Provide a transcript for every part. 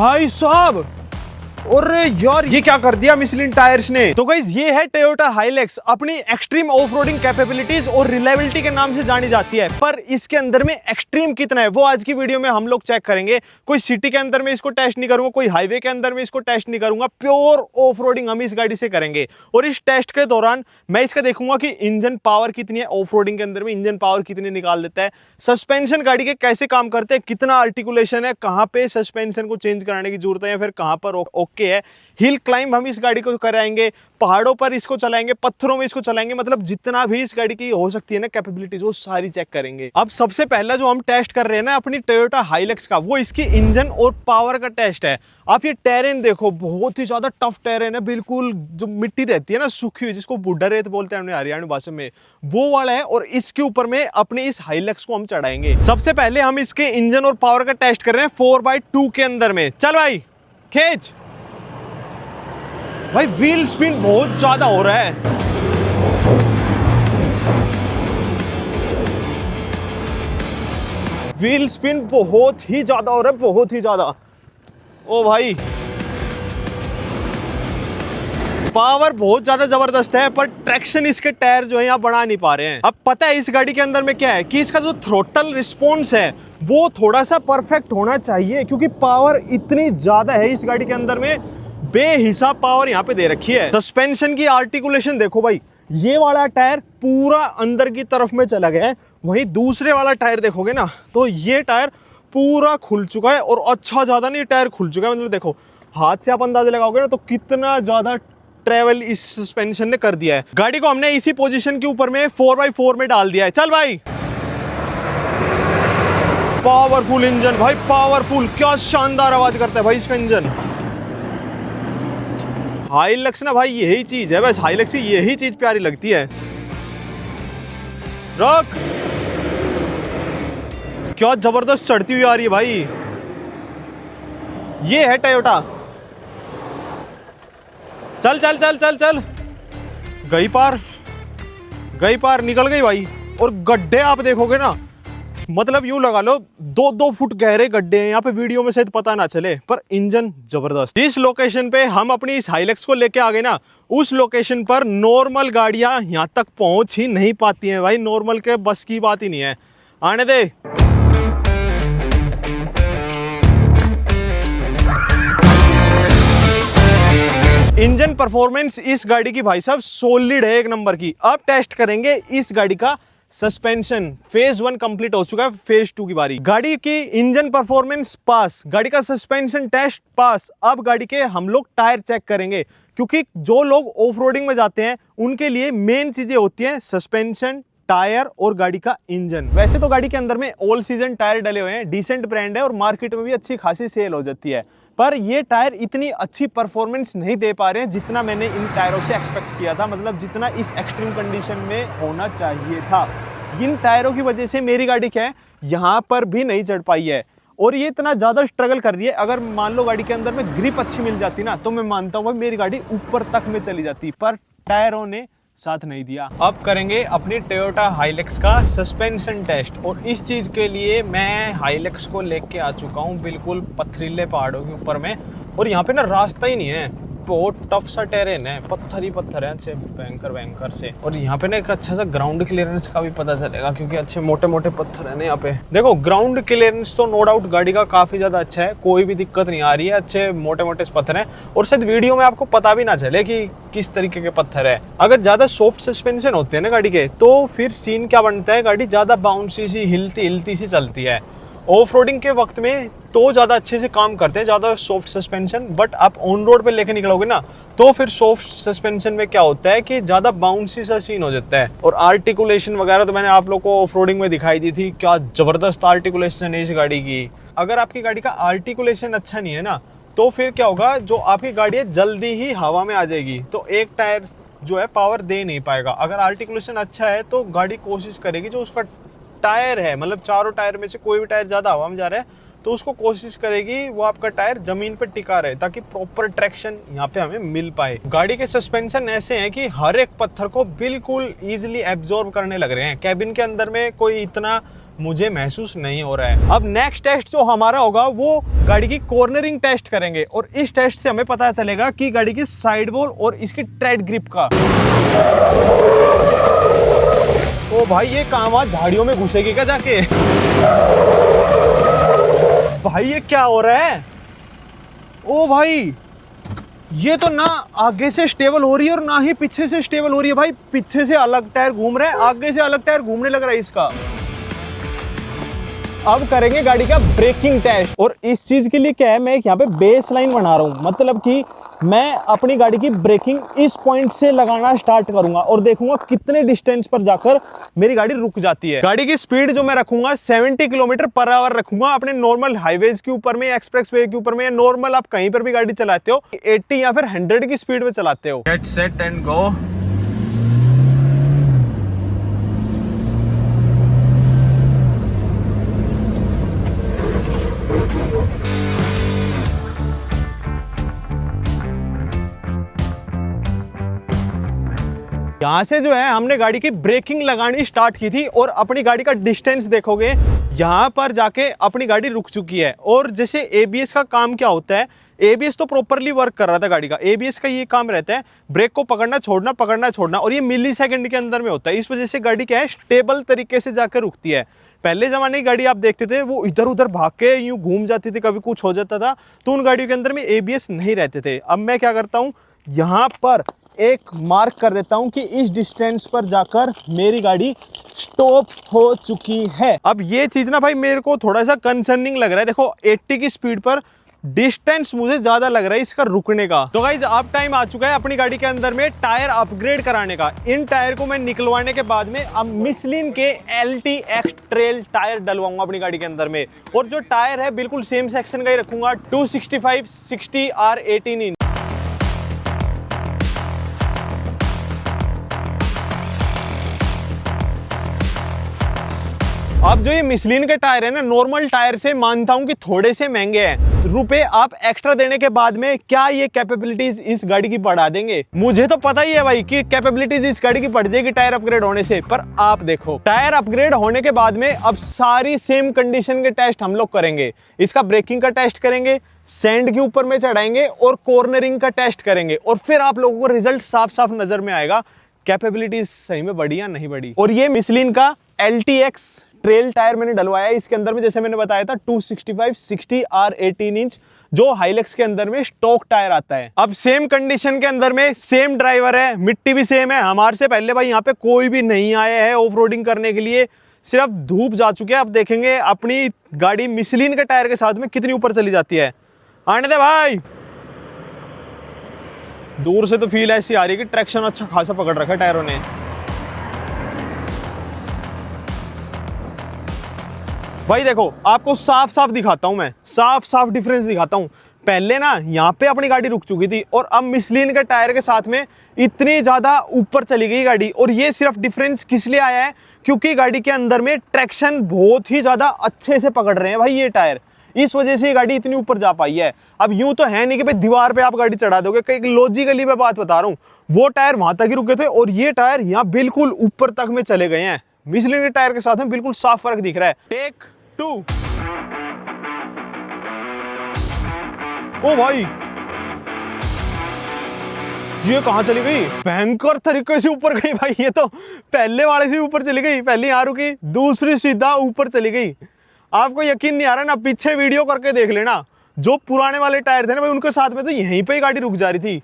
भाई साहब, अरे यार ये क्या कर दिया मिशेलिन टायर्स ने। तो गाइस ये है टोयोटा हाइलक्स, अपनी एक्सट्रीम ऑफ-रोडिंग कैपेबिलिटीज और रिलायबिलिटी के नाम से जानी जाती है। पर इसके अंदर में एक्सट्रीम कितना है वो आज की वीडियो में हम लोग चेक करेंगे। कोई सिटी के अंदर में इसको टेस्ट नहीं करूंगा, कोई हाईवे के अंदर में इसको टेस्ट नहीं करूंगा, प्योर ऑफ-रोडिंग हम इस गाड़ी से करेंगे। और इस टेस्ट के दौरान मैं इसका देखूंगा कि इंजन पावर कितनी है, ऑफ-रोडिंग के अंदर में इंजन पावर कितनी निकाल देता है, सस्पेंशन गाड़ी के कैसे काम करते हैं, कितना आर्टिकुलेशन है, कहां पे सस्पेंशन को चेंज कराने की जरूरत है या फिर कहां पर ओके है। हिल क्लाइंब हम इस गाड़ी को कराएंगे, पहाड़ों पर इसको चलाएंगे, पत्थरों में इसको चलाएंगे, मतलब जितना भी इस गाड़ी की हो सकती है ना कैपेबिलिटीज वो सारी चेक करेंगे। अब सबसे पहला जो हम टेस्ट कर रहे हैं ना अपनी टोयोटा हाइलक्स का, वो इसकी इंजन और पावर का टेस्ट है। आप ये टेरेन देखो, बहुत ही ज्यादा टफ टेरेन है, बिल्कुल जो मिट्टी रहती है ना सूखी हुई, जिसको बुड्ढा रेत बोलते हैं हरियाणवी भाषा में, वो वाला है। और इसके ऊपर में अपने इस हाइलक्स को हम चढ़ाएंगे। सबसे पहले हम इसके इंजन और पावर का टेस्ट कर रहे हैं 4x2 के अंदर में। चल भाई खींच। भाई व्हील स्पिन बहुत ज्यादा हो रहा है। व्हील स्पिन बहुत ही ज्यादा हो रहा है, बहुत ही ज्यादा। ओ भाई पावर बहुत ज्यादा जबरदस्त है, पर ट्रैक्शन इसके टायर जो है यहाँ बढ़ा नहीं पा रहे हैं। अब पता है इस गाड़ी के अंदर में क्या है कि इसका जो थ्रोटल रिस्पॉन्स है वो थोड़ा सा परफेक्ट होना चाहिए, क्योंकि पावर इतनी ज्यादा है इस गाड़ी के अंदर में, बेहिसाब पावर यहाँ पे दे रखी है। सस्पेंशन की आर्टिकुलेशन देखो भाई, ये वाला टायर पूरा अंदर की तरफ में चला गया है, वहीं दूसरे वाला टायर देखोगे ना तो ये टायर पूरा खुल चुका है। और अच्छा ज्यादा नहीं टायर खुल चुका है, मतलब देखो हाथ से आप अंदाजा लगाओगे ना तो कितना ज्यादा ट्रेवल इस सस्पेंशन ने कर दिया है। गाड़ी को हमने इसी पोजीशन के ऊपर में 4x4 में डाल दिया है। चल भाई पावरफुल इंजन भाई, पावरफुल, क्या शानदार आवाज करता है भाई इसका इंजन। हाइलक्स ना भाई यही चीज है, बस हाइलक्स की यही चीज प्यारी लगती है। रॉक क्या जबरदस्त चढ़ती हुई आ रही है भाई, ये है टोयोटा। चल चल चल चल चल, गई पार, गई पार, निकल गई भाई। और गड्ढे आप देखोगे ना, मतलब यूं लगा लो 2-2 फुट गहरे गड्ढे हैं यहाँ पे, वीडियो में शायद पता ना चले, पर इंजन जबरदस्त। जिस लोकेशन पे हम अपनी इस हाइलक्स को लेके आ गए ना, उस लोकेशन पर नॉर्मल गाड़ियां यहाँ तक पहुंच ही नहीं पाती हैं भाई, नॉर्मल के बस की बात ही नहीं है। आने दे। इंजन परफॉर्मेंस इस गाड़ी की भाई साहब सॉलिड है, एक नंबर की। अब टेस्ट करेंगे इस गाड़ी का सस्पेंशन। फेज 1 कंप्लीट हो चुका है, फेज 2 की बारी। गाड़ी की इंजन परफॉर्मेंस पास, गाड़ी का सस्पेंशन टेस्ट पास। अब गाड़ी के हम लोग टायर चेक करेंगे, क्योंकि जो लोग ऑफ रोडिंग में जाते हैं उनके लिए मेन चीजें होती हैं सस्पेंशन, टायर और गाड़ी का इंजन। वैसे तो गाड़ी के अंदर में ऑल सीजन टायर डले हुए हैं, डिसेंट ब्रांड है और मार्केट में भी अच्छी खासी सेल हो जाती है, पर ये टायर इतनी अच्छी परफॉर्मेंस नहीं दे पा रहे हैं जितना मैंने इन टायरों से एक्सपेक्ट किया था, मतलब जितना इस एक्सट्रीम कंडीशन में होना चाहिए था। इन टायरों की वजह से मेरी गाड़ी क्या है यहाँ पर भी नहीं चढ़ पाई है, और ये इतना ज़्यादा स्ट्रगल कर रही है। अगर मान लो गाड़ी के अंदर में ग्रिप अच्छी मिल जाती ना तो मैं मानता हूँ मेरी गाड़ी ऊपर तक में चली जाती, पर टायरों ने साथ नहीं दिया। अब करेंगे अपनी टोयोटा हाइलक्स का सस्पेंशन टेस्ट, और इस चीज के लिए मैं हाइलक्स को लेके आ चुका हूँ बिल्कुल पथरीले पहाड़ों के ऊपर में, और यहाँ पे ना रास्ता ही नहीं है, बहुत टफ सा टेरेन है, पत्थर ही पत्थर है अच्छे बैंकर से। और यहाँ पे ना एक अच्छा सा ग्राउंड क्लियरेंस का भी पता चलेगा, क्योंकि अच्छे मोटे मोटे पत्थर है ना यहाँ पे। देखो ग्राउंड क्लियरेंस तो नो डाउट गाड़ी का काफी ज्यादा अच्छा है, कोई भी दिक्कत नहीं आ रही है, अच्छे मोटे मोटे पत्थर है, और शायद वीडियो में आपको पता भी ना चले कि किस तरीके के पत्थर है। अगर ज्यादा सॉफ्ट सस्पेंशन होते हैं ना गाड़ी के, तो फिर सीन क्या बनता है, गाड़ी ज्यादा बाउंसी सी हिलती सी चलती है। ऑफ रोडिंग के वक्त में तो ज़्यादा अच्छे से काम करते हैं ज्यादा सॉफ्ट सस्पेंशन, बट आप ऑन रोड पे लेके निकलोगे ना तो फिर सॉफ्ट सस्पेंशन में क्या होता है कि ज़्यादा बाउंसी सा सीन हो जाता है। और आर्टिकुलेशन वगैरह तो मैंने आप लोग को ऑफ रोडिंग में दिखाई दी थी, क्या ज़बरदस्त आर्टिकुलेशन है इस गाड़ी की। अगर आपकी गाड़ी का आर्टिकुलेशन अच्छा नहीं है ना तो फिर क्या होगा, जो आपकी गाड़ी है जल्दी ही हवा में आ जाएगी, तो एक टायर जो है पावर दे नहीं पाएगा। अगर आर्टिकुलेशन अच्छा है तो गाड़ी कोशिश करेगी, जो उसका टायर है मतलब चारों टायर में से कोई भी टायर ज्यादा हवा में जा रहा है तो उसको कोशिश करेगी वो आपका टायर जमीन पे टिका रहे, ताकि प्रॉपर ट्रैक्शन यहाँ पे हमें मिल पाए। गाड़ी के सस्पेंशन ऐसे हैं कि हर एक पत्थर को बिल्कुल इजीली एब्जॉर्ब करने लग रहे हैं। कैबिन के अंदर में कोई इतना मुझे महसूस नहीं हो रहा है। अब नेक्स्ट टेस्ट जो हमारा होगा वो गाड़ी की कॉर्नरिंग टेस्ट करेंगे और इस टेस्ट से हमें पता चलेगा कि गाड़ी की साइड वॉल और इसकी ट्रेड ग्रिप का। ओ भाई ये कहां झाड़ियों में घुसेगी क्या जाके? भाई ये क्या हो रहा है? ओ भाई ये तो ना आगे से स्टेबल हो रही है और ना ही पीछे से स्टेबल हो रही है। भाई पीछे से अलग टायर घूम रहा है, आगे से अलग टायर घूमने लग रहा है इसका। अब करेंगे गाड़ी का ब्रेकिंग टेस्ट और इस चीज के लिए क्या है, मैं यहाँ पे बेस लाइन बना रहा हूँ, मतलब कि मैं अपनी गाड़ी की ब्रेकिंग इस पॉइंट से लगाना स्टार्ट करूंगा और देखूंगा कितने डिस्टेंस पर जाकर मेरी गाड़ी रुक जाती है। गाड़ी की स्पीड जो मैं रखूंगा 70 किलोमीटर पर आवर रखूंगा अपने नॉर्मल हाईवेज के ऊपर में, एक्सप्रेस वे के ऊपर में, या नॉर्मल आप कहीं पर भी गाड़ी चलाते हो 80 या फिर 100 की स्पीड में चलाते हो। Get set and go. यहाँ से जो है हमने गाड़ी की ब्रेकिंग लगानी स्टार्ट की थी और अपनी गाड़ी का डिस्टेंस देखोगे यहाँ पर जाके अपनी गाड़ी रुक चुकी है। और जैसे एबीएस का काम क्या होता है, एबीएस तो प्रॉपरली वर्क कर रहा था गाड़ी का। एबीएस का ये काम रहता है ब्रेक को पकड़ना छोड़ना और ये मिली सेकंड के अंदर में होता है। इस वजह से गाड़ी क्या है स्टेबल तरीके से जाकर रुकती है। पहले जमाने की गाड़ी आप देखते थे वो इधर उधर भाग के यूं घूम जाती थी, कभी कुछ हो जाता था, तो उन गाड़ियों के अंदर में एबीएस नहीं रहते थे। अब मैं क्या करता हूँ, यहाँ पर एक मार्क कर देता हूं कि इस डिस्टेंस पर जाकर मेरी गाड़ी स्टॉप हो चुकी है। अब ये चीज ना भाई मेरे को थोड़ा सा कंसर्निंग लग रहा है। देखो 80 की स्पीड पर डिस्टेंस मुझे ज्यादा लग रहा है इसका रुकने का। तो गाइस अब टाइम आ चुका है अपनी गाड़ी के अंदर में टायर अपग्रेड कराने का। इन टायर को मैं निकलवाने के बाद में अब मिशलिन के LTX ट्रेल टायर डलवाऊंगा अपनी गाड़ी के अंदर में। और जो टायर है बिल्कुल सेम सेक्शन का ही रखूंगा, 265/60 R18 इंच। अब जो ये मिशलिन के टायर है ना, नॉर्मल टायर से मानता हूं कि थोड़े से महंगे हैं। रुपए आप एक्स्ट्रा देने के बाद में क्या ये कैपेबिलिटीज इस गाड़ी की बढ़ा देंगे? मुझे तो पता ही है भाई कि कैपेबिलिटीज इस गाड़ी की बढ़ जाएगी टायर अपग्रेड होने से, पर आप देखो टायर अपग्रेड होने के बाद में अब सारी सेम कंडीशन के टेस्ट हम लोग करेंगे। इसका ब्रेकिंग का टेस्ट करेंगे, सैंड के ऊपर में चढ़ाएंगे और कॉर्नरिंग का टेस्ट करेंगे और फिर आप लोगों को रिजल्ट साफ साफ नजर में आएगा कैपेबिलिटीज सही में बढ़ी या नहीं बढ़ी। और ये मिशलिन का LTX ट्रेल टायर मैंने डलवाया है इसके अंदर में, जैसे मैंने बताया था 265/60 R18 इंच जो हाइलेक्स के अंदर में स्टॉक टायर आता है। अब सेम कंडीशन के अंदर में सेम ड्राइवर है, मिट्टी भी सेम है। हमारे से पहले भाई यहाँ पे कोई भी नहीं आया है ऑफ रोडिंग करने के लिए, सिर्फ धूप जा चुके हैं। अब देखेंगे अपनी गाड़ी मिशलिन के टायर के साथ में कितनी ऊपर चली जाती है। आने दे भाई। दूर से तो फील ऐसी आ रही है कि ट्रैक्शन अच्छा खासा पकड़ रखा है टायरों ने। भाई देखो आपको साफ साफ दिखाता हूं, मैं साफ साफ डिफरेंस दिखाता हूं। पहले ना यहाँ पे अपनी गाड़ी रुक चुकी थी और अब मिशलिन के टायर के साथ में इतनी ज्यादा ऊपर चली गई गाड़ी। और ये सिर्फ डिफरेंस किस लिए आया है, क्योंकि गाड़ी के अंदर में ट्रैक्शन बहुत ही ज्यादा अच्छे से पकड़ रहे हैं भाई ये टायर, इस वजह से ये गाड़ी इतनी ऊपर जा पाई है। अब यूं तो है नहीं कि भाई दीवार पे आप गाड़ी चढ़ा दोगे, कहीं लॉजिकली मैं बात बता रहा हूँ। वो टायर वहां तक ही रुके थे और ये टायर यहाँ बिल्कुल ऊपर तक में चले गए हैं। मिशलिन के टायर के साथ में बिल्कुल साफ फर्क दिख रहा है। टेक 2। ओ भाई ये कहां चली गई? भयंकर तरीके से ऊपर गई भाई, ये तो पहले वाले से ऊपर चली गई। पहले यहां रुकी, दूसरी सीधा ऊपर चली गई। आपको यकीन नहीं आ रहा ना, पीछे वीडियो करके देख लेना। जो पुराने वाले टायर थे ना भाई उनके साथ में तो यहीं पे ही गाड़ी रुक जा रही थी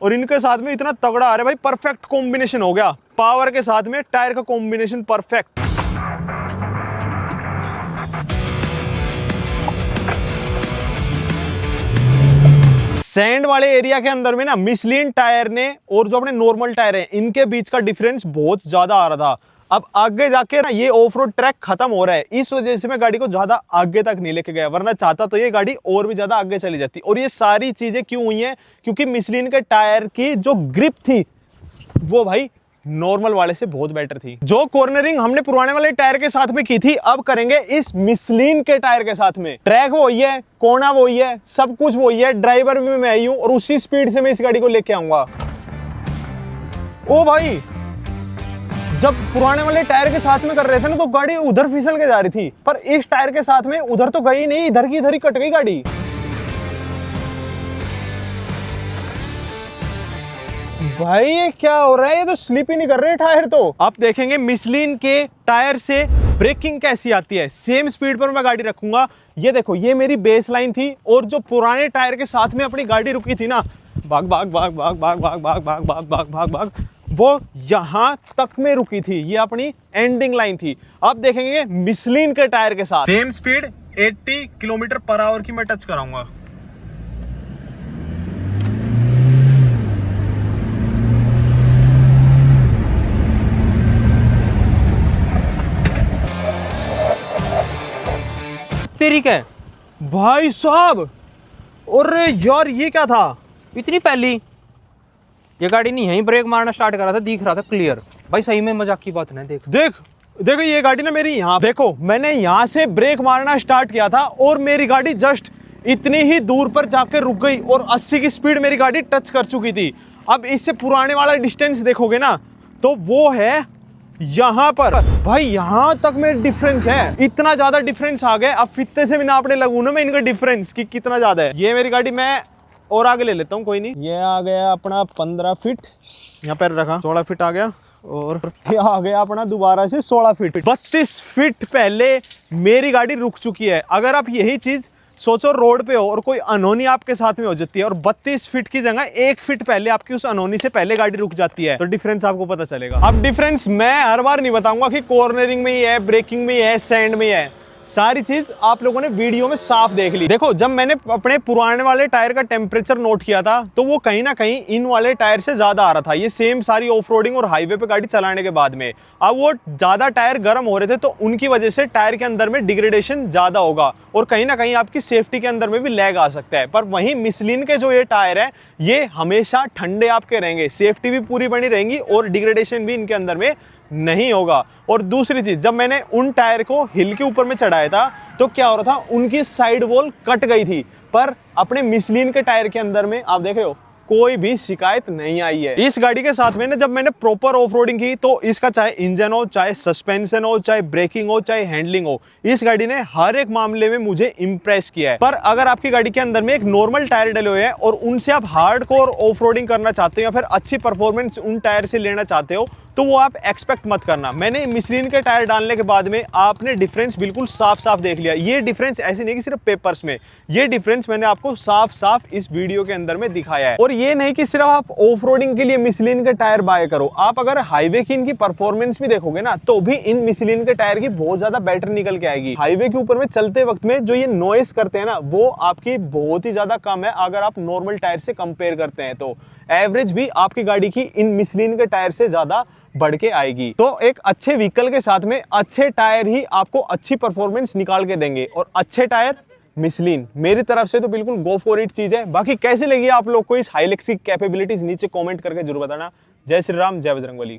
और इनके साथ में इतना तगड़ा आ रहा है भाई, परफेक्ट कॉम्बिनेशन हो गया। पावर के साथ में टायर का कॉम्बिनेशन परफेक्ट। सैंड वाले एरिया के अंदर में ना मिशलिन टायर ने और जो अपने नॉर्मल टायर हैं इनके बीच का डिफरेंस बहुत ज्यादा आ रहा था। अब आगे जाके ना ये ऑफ रोड ट्रैक खत्म हो रहा है, इस वजह से मैं गाड़ी को ज्यादा आगे तक नहीं लेके गया, वरना चाहता तो ये गाड़ी और भी ज्यादा आगे चली जाती। और ये सारी चीजें क्यों हुई हैं, क्योंकि मिशलिन के टायर की जो ग्रिप थी वो भाई नॉर्मल वाले से बहुत बेटर थी। जो कॉर्नरिंग हमने पुराने वाले टायर के साथ में की थी अब करेंगे इस मिशलिन के टायर के साथ में। ट्रैक वही है, कोना वही है, सब कुछ वही है, ड्राइवर भी मैं ही हूं और उसी स्पीड से मैं इस गाड़ी को लेके आऊंगा। ओ भाई जब पुराने वाले टायर के साथ में कर रहे थे ना तो गाड़ी उधर फिसल के जा रही थी, पर इस टायर के साथ में उधर तो गई नहीं, इधर की इधर ही कट गई गाड़ी। भाई ये क्या हो रहा है, ये तो स्लिप ही नहीं कर रहे टायर। तो आप देखेंगे मिशलिन के टायर से ब्रेकिंग कैसी आती है। सेम स्पीड पर मैं गाड़ी रखूंगा, ये देखो ये मेरी बेस लाइन थी और जो पुराने टायर के साथ में अपनी गाड़ी रुकी थी ना, भाग भाग भाग भाग भाग भाग भाग भाग भाग भाग भाग भाग, वो यहां तक में रुकी थी, ये अपनी एंडिंग लाइन थी। अब देखेंगे मिशलिन के टायर के साथ same speed 80 kilometre per hour की मैं टच कराऊंगा। तेरी क्या है? भाई साहब, अरे यार ये क्या था? इतनी पहली ये गाड़ी नहीं है, ब्रेक मारना स्टार्ट करा था, दिख रहा था क्लियर। भाई सही में मजाक की बात नहीं। देखो ये गाड़ी ना मेरी यहाँ, देखो मैंने यहाँ से ब्रेक मारना स्टार्ट किया था और मेरी गाड़ी जस्ट इतनी ही दूर पर जाकर रुक गई और 80 की स्पीड मेरी गाड़ी टच कर चुकी थी। अब इससे पुराने वाला डिस्टेंस देखोगे ना तो वो है यहाँ पर। भाई यहाँ तक में डिफरेंस है, इतना ज्यादा डिफरेंस आ गया। अब फित्ते से भी नापने लगूं ना मैं इनका डिफरेंस कि कितना ज्यादा है। ये मेरी गाड़ी मैं और आगे ले लेता हूँ, कोई नहीं। ये आ गया अपना 15 फीट, यहाँ पर रखा 16 फीट आ गया, और ये आ गया अपना दोबारा से 16 फीट। 32 फीट पहले मेरी गाड़ी रुक चुकी है। अगर आप यही चीज सोचो रोड पे हो और कोई अनहोनी आपके साथ में हो जाती है और 32 फीट की जगह 1 फीट पहले आपकी उस अनहोनी से पहले गाड़ी रुक जाती है, तो डिफरेंस आपको पता चलेगा। अब डिफरेंस मैं हर बार नहीं बताऊंगा कि कॉर्नरिंग में ही है, ब्रेकिंग में ही है, सैंड में ही है। सारी चीज आप लोगों ने वीडियो में साफ देख ली। देखो जब मैंने अपने पुराने वाले टायर का टेम्परेचर नोट किया था तो वो कहीं ना कहीं इन वाले टायर से ज्यादा आ रहा था। ये सेम सारी ऑफ रोडिंग और हाईवे पे गाड़ी चलाने के बाद में अब वो ज्यादा टायर गर्म हो रहे थे, तो उनकी वजह से टायर के अंदर में डिग्रेडेशन ज्यादा होगा और कहीं ना कहीं आपकी सेफ्टी के अंदर में भी लैग आ सकता है। पर वहीं मिशलिन के जो ये टायर है ये हमेशा ठंडे आपके रहेंगे, सेफ्टी भी पूरी बनी रहेंगी और डिग्रेडेशन भी इनके अंदर में नहीं होगा। और दूसरी चीज, जब मैंने उन टायर को हिल के ऊपर में चढ़ाया था तो क्या हो रहा था, उनकी साइड वॉल कट गई थी, पर अपने मिशलिन के टायर के अंदर में आप देख रहे हो कोई भी शिकायत नहीं आई है। इस गाड़ी के साथ में ना जब मैंने प्रॉपर ऑफ रोडिंग की तो इसका चाहे इंजन हो, चाहे सस्पेंशन हो, चाहे ब्रेकिंग हो, चाहे हैंडलिंग हो, इस गाड़ी ने हर एक मामले में मुझे इंप्रेस किया है। पर अगर आपकी गाड़ी के अंदर में एक नॉर्मल टायर डले हुए हैं और उनसे आप हार्डकोर ऑफ रोडिंग करना चाहते हो या फिर अच्छी परफॉर्मेंस उन टायर से लेना चाहते हो तो वो आप एक्सपेक्ट मत करना। मैंने मिशलिन के टायर डालने के बाद में आपने डिफरेंस बिल्कुल साफ साफ देख लिया। ये डिफरेंस ऐसी नहीं कि सिर्फ पेपर्स में, ये डिफरेंस मैंने आपको साफ साफ इस वीडियो के अंदर में दिखाया है। और ये नहीं कि सिर्फ आप ऑफ रोडिंग के लिए मिशलिन के टायर बाय करो, आप अगर हाईवे की इनकी परफॉर्मेंस भी देखोगे ना तो भी इन मिशलिन के टायर की बहुत ज्यादा बैटर निकल के आएगी। हाईवे के ऊपर में चलते वक्त में जो ये नॉइस करते हैं ना वो आपकी बहुत ही ज्यादा कम है अगर आप नॉर्मल टायर से कंपेयर करते हैं। तो एवरेज भी आपकी गाड़ी की इन मिशलिन के टायर से ज्यादा बढ़ के आएगी। तो एक अच्छे व्हीकल के साथ में अच्छे टायर ही आपको अच्छी परफॉर्मेंस निकाल के देंगे, और अच्छे टायर मिशलिन मेरी तरफ से तो बिल्कुल गो फॉर इट चीज है। बाकी कैसी लगी आप लोग को इस हाइलेक्स की कैपेबिलिटीज नीचे कमेंट करके जरूर बताना। जय श्री राम, जय बजरंगबली।